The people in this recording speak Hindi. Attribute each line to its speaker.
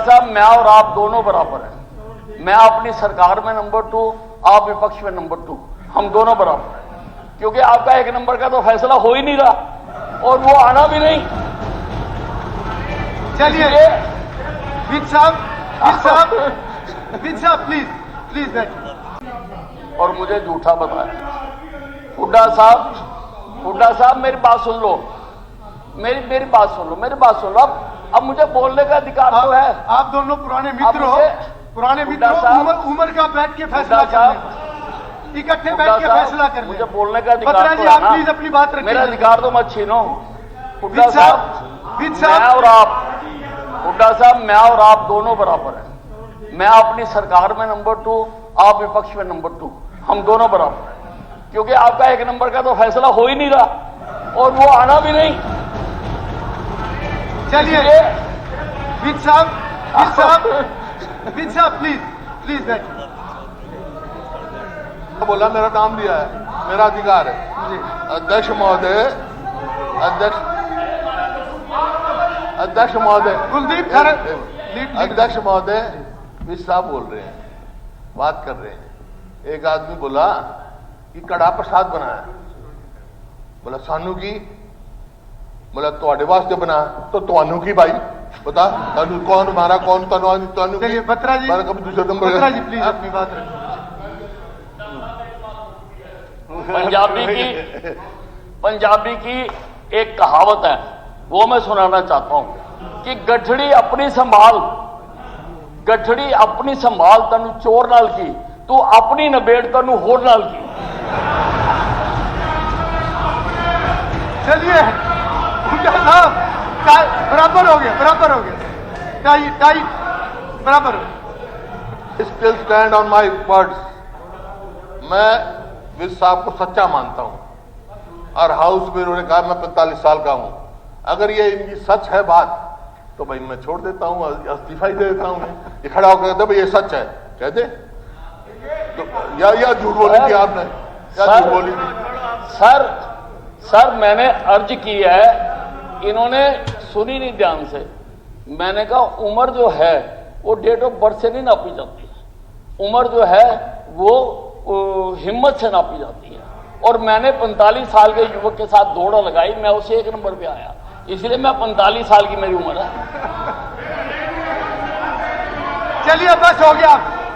Speaker 1: साहब, मैं और आप दोनों बराबर हैं। मैं अपनी सरकार में नंबर 2, आप विपक्ष में नंबर 2, हम दोनों बराबर हैं, क्योंकि आपका 1 नंबर का तो फैसला हो ही नहीं रहा और वो आना भी नहीं।
Speaker 2: चलिए विज साहब प्लीज बैठिए।
Speaker 1: और मुझे झूठा बताया। हुड्डा साहब मेरी बात सुन लो, मेरी बात सुन लो। अब मुझे बोलने का अधिकार तो है।
Speaker 2: आप दोनों पुराने मित्र हो, उम्र का बैठ के फैसला करना, इकट्ठे बैठ के फैसला करना।
Speaker 1: मुझे बोलने का अधिकार
Speaker 2: बत्रा जी, आप प्लीज अपनी बात रखिए।
Speaker 1: मेरा अधिकार तो मत छीनो। हुड्डा साहब, मैं और आप दोनों बराबर हैं। मैं अपनी सरकार में नंबर 2, आप विपक्ष में नंबर 2, हम दोनों बराबर हैं, क्योंकि आपका 1 नंबर का तो फैसला हो ही नहीं रहा और वो आना भी नहीं।
Speaker 2: चलिए विज साहब प्लीज बैठिए।
Speaker 3: बोला मेरा नाम दिया है, मेरा अधिकार है। अध्यक्ष महोदय, अध्यक्ष महोदय,
Speaker 2: कुलदीप
Speaker 3: अध्यक्ष महोदय, विज साहब बोल रहे हैं, बात कर रहे हैं। एक आदमी बोला कि कड़ा प्रसाद बनाया, बोला सानू की, बोला ਤੁਹਾਡੇ वास्ते बना तो ਤੁਹਾਨੂੰ की भाई बता, ਤੁਹਾਨੂੰ कौन मारा, कौन ਤੁਹਾਨੂੰ।
Speaker 2: चलिए बत्रा जी,
Speaker 3: दूसरे नंबर,
Speaker 2: बत्रा जी प्लीज अपनी बात रखिए।
Speaker 1: पंजाबी की एक कहावत है, वो मैं सुनाना चाहता हूं कि गठड़ी अपनी संभाल तनु चोर नाल की, तू अपनी नबेड़ तनु होर नाल की।
Speaker 2: चलिए साहब, बराबर हो गया, टाई बराबर हो गया।
Speaker 3: Still stand on my words. मैं विज साहब को सच्चा मानता हूं और हाउस में उन्होंने कहा मैं 45 साल का हूं। अगर ये इनकी सच है बात तो भाई मैं छोड़ देता हूं, इस्तीफा ही दे देता हूं। ये खड़ा होकर कहते भाई ये सच है, कहते तो या झूठ बोली थी आपने, या झूठ बोली थी?
Speaker 1: सर मैंने अर्ज की है, इन्होंने सुनी नहीं ध्यान से। मैंने कहा उम्र जो है वो डेट ऑफ बर्थ से नहीं नापी जाती है, उम्र जो है वो हिम्मत से नापी जाती है। और मैंने 45 साल के युवक के साथ दौड़ लगाई, मैं उसे 1 नंबर पे आया, इसलिए मैं 45 साल की मेरी उम्र है।
Speaker 2: चलिए बस हो गया।